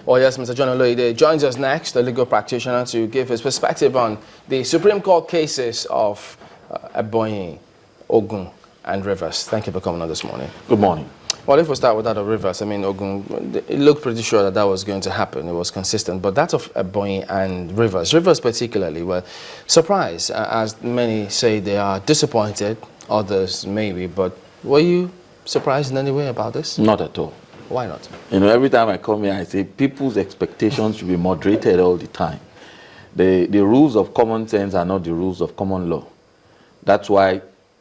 Well, yes, Mr. John Oloide joins us next, the legal practitioner, to give his perspective on the Supreme Court cases of Ebonyi, Ogun, and Rivers. Thank you for coming on this morning. Good morning. Well, if we start with that of Rivers, I mean, Ogun, it looked pretty sure that that was going to happen. It was consistent. But that of Ebonyi and Rivers particularly, were surprised, as many say they are disappointed, others maybe. But were you surprised in any way about this? Not at all. Why not? You know, every time I come here, I say people's expectations should be moderated all the time. The rules of common sense are not the rules of common law. That's why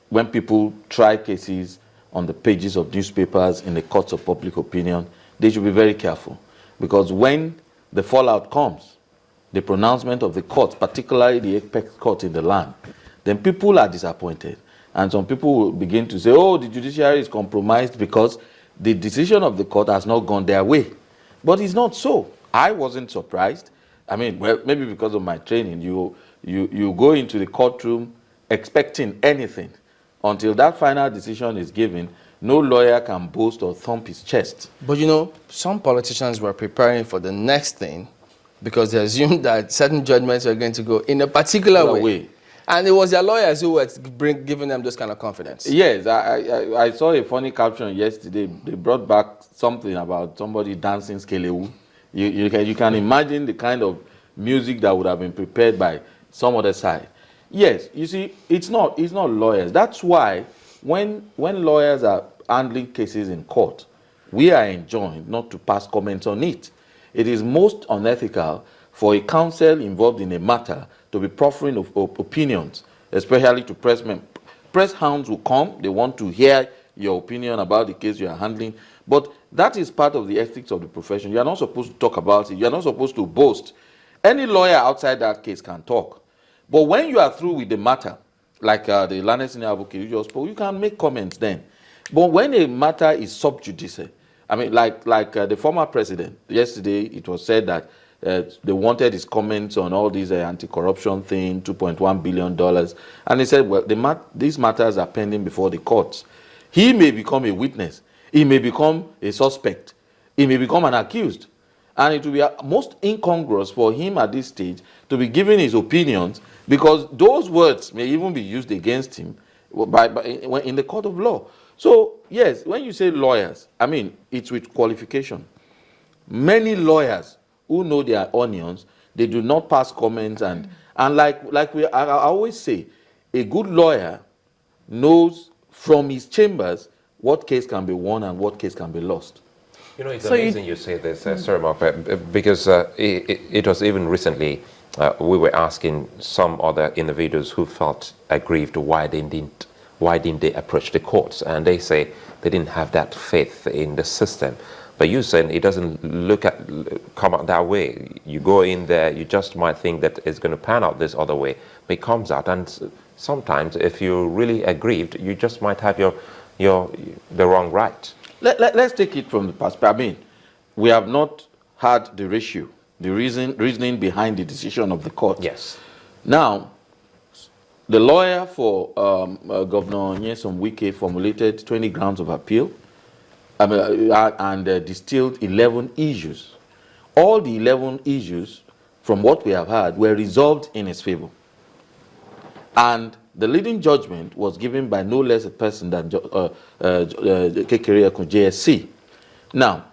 when people try cases on the pages of newspapers in the courts of public opinion, they should be very careful. Because when the fallout comes, the pronouncement of the court, particularly the apex court in the land, then people are disappointed. And some people will begin to say, oh, the judiciary is compromised because the decision of the court has not gone their way. But it's not so. I wasn't surprised. I mean, well, maybe because of my training, you go into the courtroom expecting anything. Until that final decision is given, no lawyer can boast or thump his chest. But you know, some politicians were preparing for the next thing because they assumed that certain judgments were going to go in a particular way. And it was their lawyers who were giving them this kind of confidence. Yes, I saw a funny caption yesterday. They brought back something about somebody dancing skelewu. You can imagine the kind of music that would have been prepared by some other side. Yes, you see, it's not lawyers. That's why when lawyers are handling cases in court, we are enjoined not to pass comments on it. It is most unethical for a counsel involved in a matter to be proffering of opinions, especially to pressmen. Press hounds will come. They want to hear your opinion about the case you are handling. But that is part of the ethics of the profession. You are not supposed to talk about it. You are not supposed to boast. Any lawyer outside that case can talk. But when you are through with the matter, like the learned senior advocate you just spoke, you can make comments then. But when a matter is sub judice, I mean, like the former president, yesterday it was said that they wanted his comments on all these anti-corruption thing, $2.1 billion. And he said, well, these matters are pending before the courts. He may become a witness. He may become a suspect. He may become an accused. And it will be most incongruous for him at this stage to be giving his opinions, because those words may even be used against him in the court of law. So, yes, when you say lawyers, I mean, it's with qualification. Many lawyers who know their onions, they do not pass comments. And I always say, a good lawyer knows from his chambers what case can be won and what case can be lost. You know, it's amazing you say this, Sir Mark, because it was even recently we were asking some other individuals who felt aggrieved why didn't they approach the courts, and they say they didn't have that faith in the system. But you said it doesn't come out that way. You go in there, you just might think that it's going to pan out this other way, but it comes out, and sometimes if you're really aggrieved, you just might have the wrong right. Let's take it from the perspective. I mean, we have not had the ratio, the reasoning behind the decision of the court. Yes. Now, the lawyer for Governor Nyesom Wike formulated 20 grounds of appeal and distilled 11 issues. All the 11 issues, from what we have heard, were resolved in his favor. And the leading judgment was given by no less a person than Kekere JSC. Now,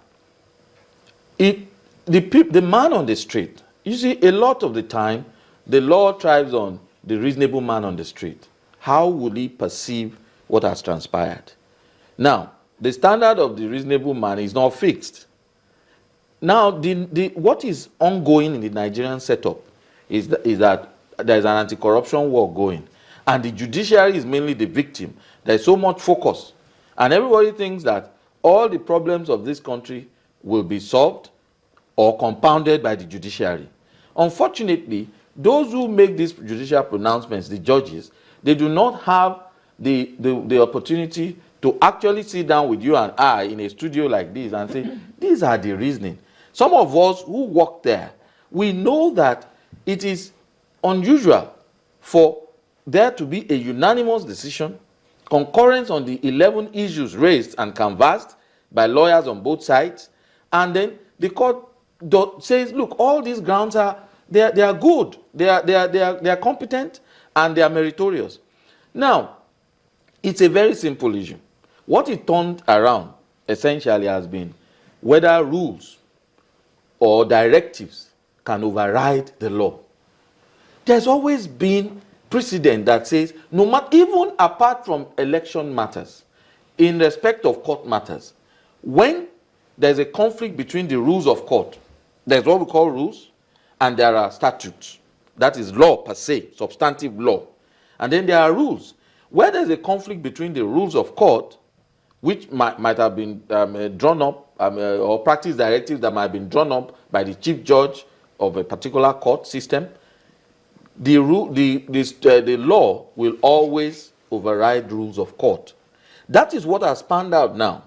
the man on the street, you see, a lot of the time, the law thrives on the reasonable man on the street. How will he perceive what has transpired? Now, the standard of the reasonable man is not fixed. Now, what is ongoing in the Nigerian setup is that there is an anti-corruption war going. And the judiciary is mainly the victim. There's so much focus. And everybody thinks that all the problems of this country will be solved or compounded by the judiciary. Unfortunately, those who make these judicial pronouncements, the judges, they do not have the opportunity to actually sit down with you and I in a studio like this and say, these are the reasoning. Some of us who work there, we know that it is unusual for there to be a unanimous decision, concurrence on the 11 issues raised and canvassed by lawyers on both sides, and then the court says, look, all these grounds they are good, they are competent, and they are meritorious. Now, it's a very simple issue. What it turned around essentially has been whether rules or directives can override the law. There's always been precedent that says, no matter, even apart from election matters, in respect of court matters, when there's a conflict between the rules of court, there's what we call rules, and there are statutes. That is law per se, substantive law. And then there are rules. Where there's a conflict between the rules of court, which might have been drawn up, or practice directives that might have been drawn up by the chief judge of a particular court system, the law will always override rules of court. That is what has panned out now.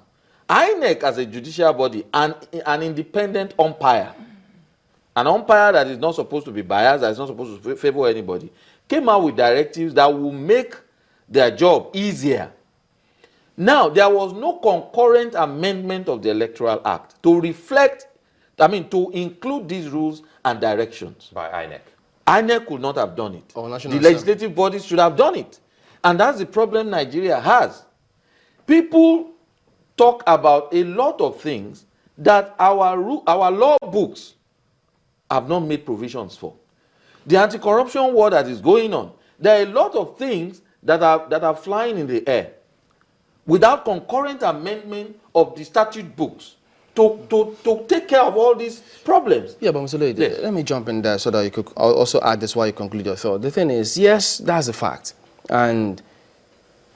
INEC as a judicial body, an independent umpire, an umpire that is not supposed to be biased, that is not supposed to favor anybody, came out with directives that will make their job easier. Now, there was no concurrent amendment of the Electoral Act to reflect, to include these rules and directions. By INEC. INEC could not have done it. Oh, the legislative bodies should have done it. And that's the problem Nigeria has. People talk about a lot of things that our law books have not made provisions for. The anti-corruption war that is going on, there are a lot of things that are flying in the air without concurrent amendment of the statute books to take care of all these problems. Yeah, but Mr. Lloyd, Yes. let me jump in there so that you could also add this while you conclude your thought. The thing is, yes, that's a fact. And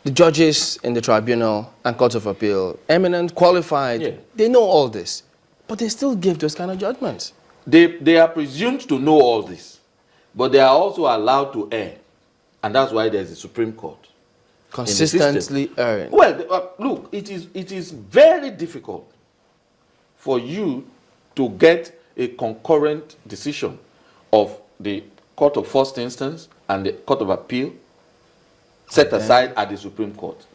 the judges in the tribunal and courts of appeal, eminent, qualified, Yeah. they know all this. But they still give those kind of judgments. They are presumed to know all this, but they are also allowed to err. And that's why there's a Supreme Court. Consistently erring. Well, look, it is very difficult for you to get a concurrent decision of the Court of First Instance and the Court of Appeal set aside at the Supreme Court.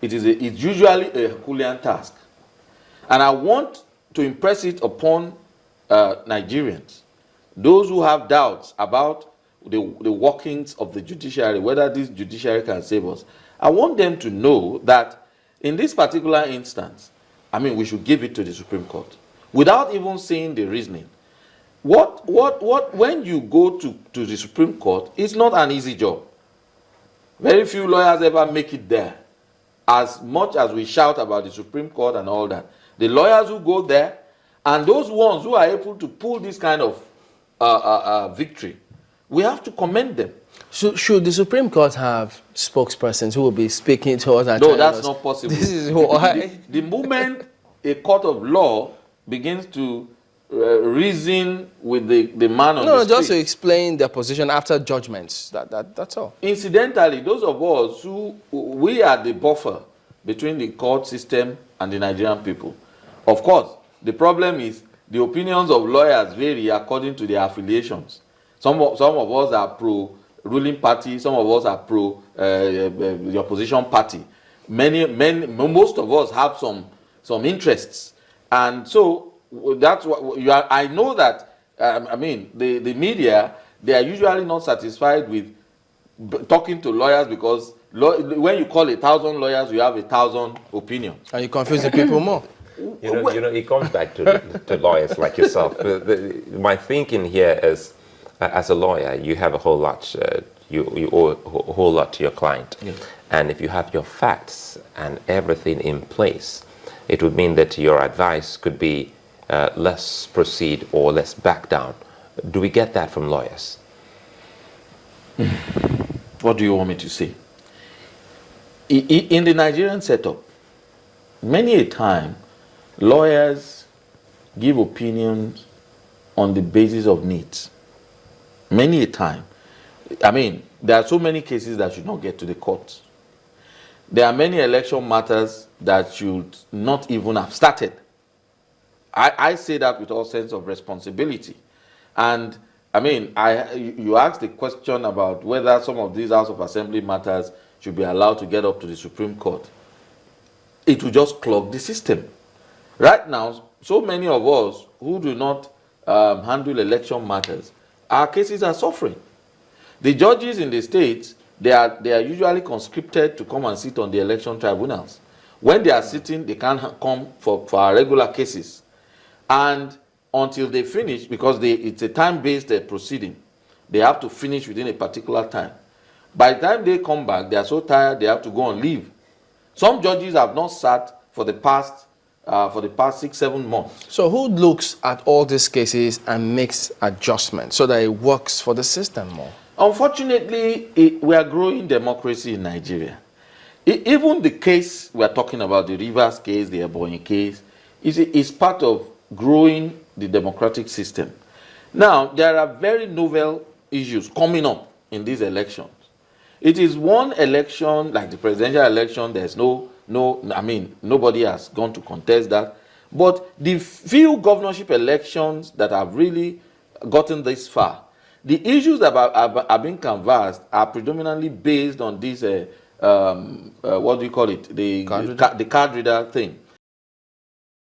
It's usually a Herculean task. And I want to impress it upon Nigerians, those who have doubts about the workings of the judiciary, whether this judiciary can save us. I want them to know that in this particular instance, we should give it to the Supreme Court without even seeing the reasoning. When you go to the Supreme Court, it's not an easy job. Very few lawyers ever make it there. As much as we shout about the Supreme Court and all that, the lawyers who go there and those ones who are able to pull this kind of victory, we have to commend them. Should the Supreme Court have spokespersons who will be speaking to us? No, that's not possible. This is why. The moment a court of law begins to reason with the man on the street. No, just to explain their position after judgments. That's all. Incidentally, those of us we are the buffer between the court system and the Nigerian people. Of course, the problem is the opinions of lawyers vary according to their affiliations. Some of us are pro-ruling party, some of us are pro the opposition party. Most of us have some interests, and so that's what I know that. The media, they are usually not satisfied with talking to lawyers because when you call 1,000 lawyers, you have 1,000 opinions, and you confuse the people more. It comes back to lawyers like yourself. My thinking here is, as a lawyer, you have a whole lot. You owe a whole lot to your client, yes. And if you have your facts and everything in place, it would mean that your advice could be less proceed or less back down. Do we get that from lawyers? What do you want me to say? In the Nigerian setup, many a time, lawyers give opinions on the basis of needs. Many a time. There are so many cases that should not get to the courts. There are many election matters that should not even have started. I say that with all sense of responsibility. And you asked the question about whether some of these House of Assembly matters should be allowed to get up to the Supreme Court. It will just clog the system. Right now, so many of us who do not handle election matters, our cases are suffering. The judges in the states, they are usually conscripted to come and sit on the election tribunals. When they are sitting, they can't come for our regular cases. And until they finish, because it's a time-based proceeding, they have to finish within a particular time. By the time they come back, they are so tired, they have to go on leave. Some judges have not sat for the past 6-7 months. So who looks at all these cases and makes adjustments so that it works for the system more? Unfortunately, we are growing democracy in Nigeria. Even the case we are talking about, the Rivers case, the Ebonyi case, is part of growing the democratic system. Now, there are very novel issues coming up in these elections. It is one election, like the presidential election, there's nobody has gone to contest that. But the few governorship elections that have really gotten this far, the issues that are being canvassed are predominantly based on this, what do you call it? The card reader thing.